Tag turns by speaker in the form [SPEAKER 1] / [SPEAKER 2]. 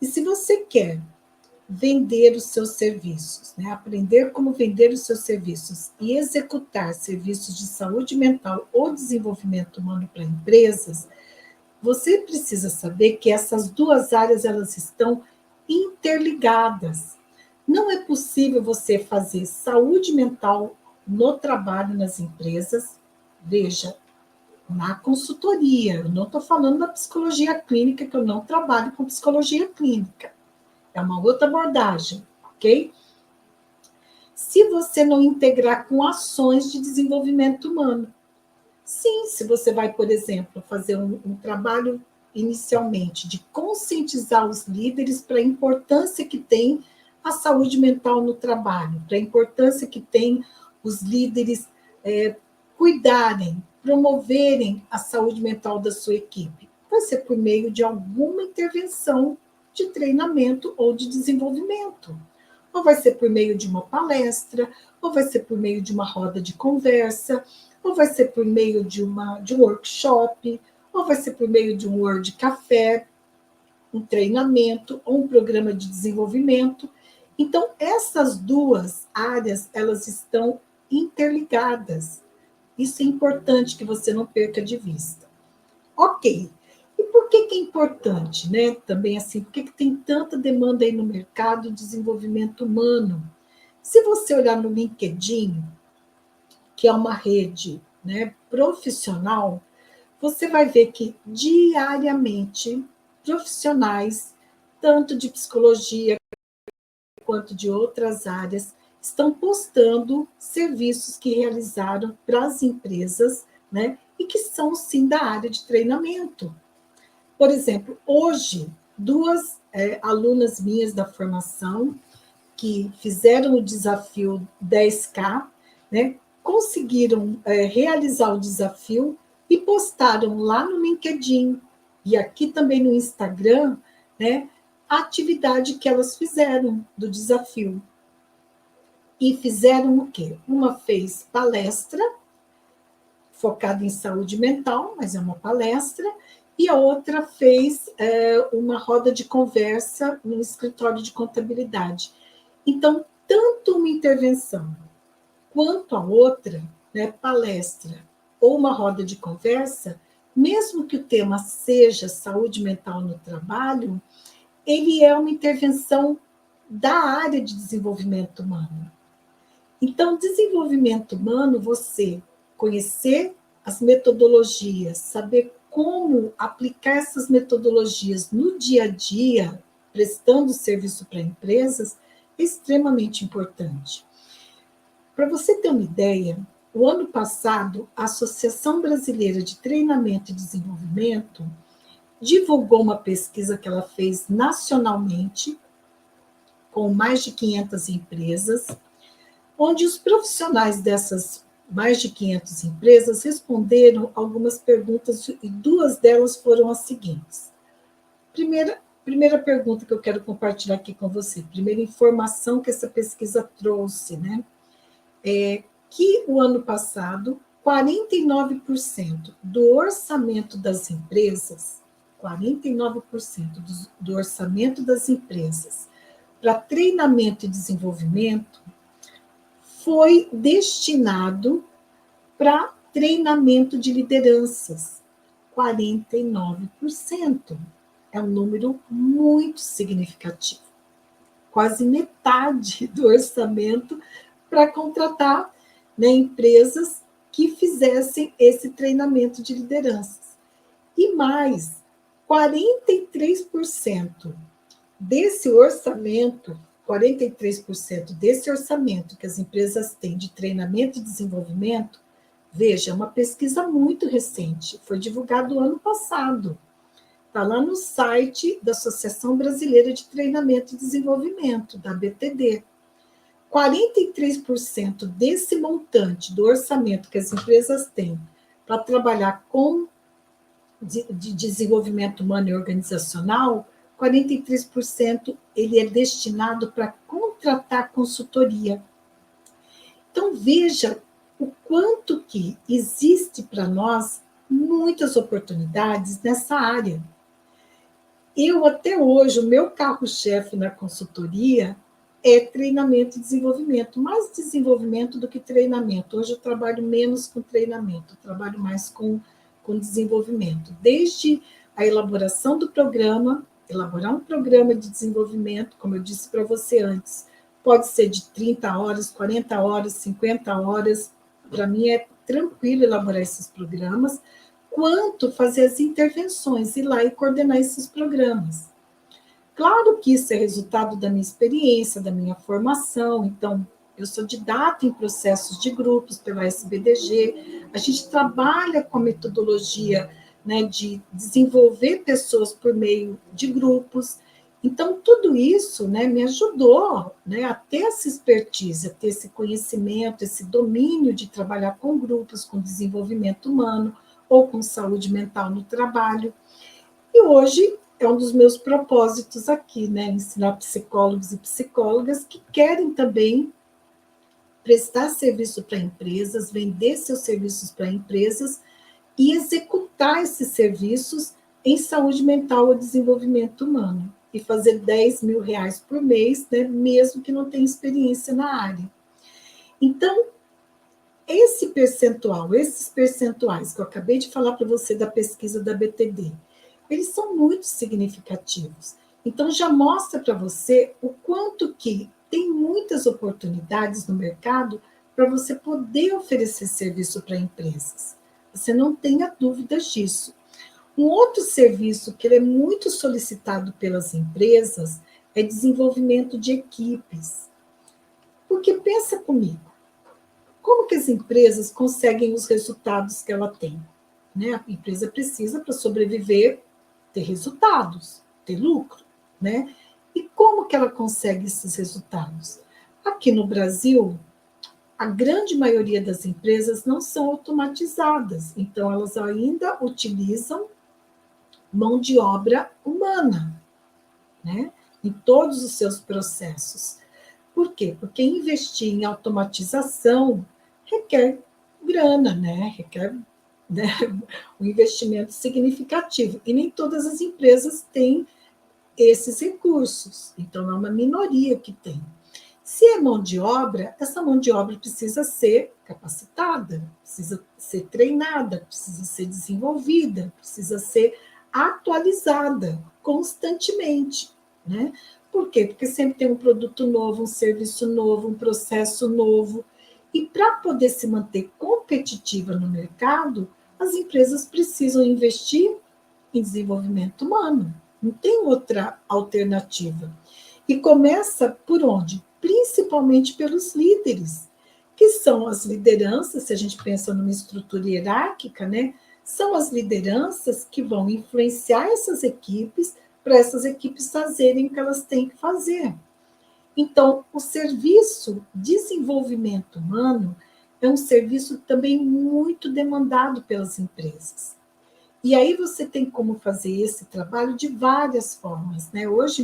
[SPEAKER 1] E se você quer vender os seus serviços, né? Aprender como vender os seus serviços e executar serviços de saúde mental ou desenvolvimento humano para empresas, você precisa saber que essas duas áreas elas estão interligadas. Não é possível você fazer saúde mental no trabalho nas empresas, veja, na consultoria. Eu não estou falando da psicologia clínica, que eu não trabalho com psicologia clínica. É uma outra abordagem, ok? Se você não integrar com ações de desenvolvimento humano. Sim, se você vai, por exemplo, fazer um trabalho inicialmente de conscientizar os líderes para a importância que tem a saúde mental no trabalho, para a importância que tem os líderes cuidarem, promoverem a saúde mental da sua equipe. Vai ser por meio de alguma intervenção de treinamento ou de desenvolvimento. Ou vai ser por meio de uma palestra, ou vai ser por meio de uma roda de conversa, ou vai ser por meio de um workshop, ou vai ser por meio de um Word Café, um treinamento ou um programa de desenvolvimento. Então, essas duas áreas, elas estão interligadas. Isso é importante que você não perca de vista. Ok. E por que é importante, né? Também assim, por que tem tanta demanda aí no mercado de desenvolvimento humano? Se você olhar no LinkedIn, que é uma rede, né, profissional, você vai ver que diariamente profissionais, tanto de psicologia quanto de outras áreas, estão postando serviços que realizaram para as empresas, né, e que são sim da área de treinamento. Por exemplo, hoje, duas alunas minhas da formação que fizeram o desafio 10K, né, conseguiram realizar o desafio e postaram lá no LinkedIn e aqui também no Instagram, né, a atividade que elas fizeram do desafio. E fizeram o quê? Uma fez palestra, focada em saúde mental, mas é uma palestra, e a outra fez uma roda de conversa no escritório de contabilidade. Então, tanto uma intervenção quanto a outra, né, palestra ou uma roda de conversa, mesmo que o tema seja saúde mental no trabalho, ele é uma intervenção da área de desenvolvimento humano. Então, desenvolvimento humano, você conhecer as metodologias, saber como aplicar essas metodologias no dia a dia, prestando serviço para empresas, é extremamente importante. Para você ter uma ideia, o ano passado, a Associação Brasileira de Treinamento e Desenvolvimento divulgou uma pesquisa que ela fez nacionalmente, com mais de 500 empresas, onde os profissionais dessas mais de 500 empresas responderam algumas perguntas, e duas delas foram as seguintes. Primeira pergunta que eu quero compartilhar aqui com você, primeira informação que essa pesquisa trouxe, né? Que o ano passado, 49% do orçamento das empresas, 49% do orçamento das empresas para treinamento e desenvolvimento foi destinado para treinamento de lideranças, 49%. É um número muito significativo. Quase metade do orçamento para contratar, né, empresas que fizessem esse treinamento de lideranças. E mais, 43% desse orçamento, 43% desse orçamento que as empresas têm de treinamento e desenvolvimento, veja, é uma pesquisa muito recente, foi divulgado ano passado. Está lá no site da Associação Brasileira de Treinamento e Desenvolvimento, da ABTD. 43% desse montante do orçamento que as empresas têm para trabalhar com de desenvolvimento humano e organizacional, 43% ele é destinado para contratar consultoria. Então, veja o quanto que existe para nós muitas oportunidades nessa área. Eu, até hoje, o meu carro-chefe na consultoria é treinamento e desenvolvimento, mais desenvolvimento do que treinamento. Hoje eu trabalho menos com treinamento, eu trabalho mais com desenvolvimento. Desde a elaboração do programa, elaborar um programa de desenvolvimento, como eu disse para você antes, pode ser de 30 horas, 40 horas, 50 horas. Para mim é tranquilo elaborar esses programas, quanto fazer as intervenções, ir lá e coordenar esses programas. Claro que isso é resultado da minha experiência, da minha formação, então, eu sou didata em processos de grupos pela SBDG, a gente trabalha com a metodologia, né, de desenvolver pessoas por meio de grupos, então, tudo isso, né, me ajudou, né, a ter essa expertise, a ter esse conhecimento, esse domínio de trabalhar com grupos, com desenvolvimento humano, ou com saúde mental no trabalho. E hoje é um dos meus propósitos aqui, né? Ensinar psicólogos e psicólogas que querem também prestar serviço para empresas, vender seus serviços para empresas e executar esses serviços em saúde mental ou desenvolvimento humano. E fazer 10 mil reais por mês, né? Mesmo que não tenha experiência na área. Então, esses percentuais que eu acabei de falar para você da pesquisa da BTD, eles são muito significativos. Então, já mostra para você o quanto que tem muitas oportunidades no mercado para você poder oferecer serviço para empresas. Você não tenha dúvidas disso. Um outro serviço que ele é muito solicitado pelas empresas é desenvolvimento de equipes. Porque pensa comigo, como que as empresas conseguem os resultados que ela tem? Né? A empresa precisa, para sobreviver, ter resultados, ter lucro, né? E como que ela consegue esses resultados? Aqui no Brasil, a grande maioria das empresas não são automatizadas, então elas ainda utilizam mão de obra humana, né? Em todos os seus processos. Por quê? Porque investir em automatização requer grana, né? Requer, né, um investimento significativo. E nem todas as empresas têm esses recursos. Então, é uma minoria que tem. Se é mão de obra, essa mão de obra precisa ser capacitada, precisa ser treinada, precisa ser desenvolvida, precisa ser atualizada constantemente, né? Por quê? Porque sempre tem um produto novo, um serviço novo, um processo novo. E para poder se manter competitiva no mercado, as empresas precisam investir em desenvolvimento humano. Não tem outra alternativa. E começa por onde? Principalmente pelos líderes, que são as lideranças, se a gente pensa numa estrutura hierárquica, né? São as lideranças que vão influenciar essas equipes para essas equipes fazerem o que elas têm que fazer. Então, o serviço desenvolvimento humano é um serviço também muito demandado pelas empresas. E aí você tem como fazer esse trabalho de várias formas, né? Hoje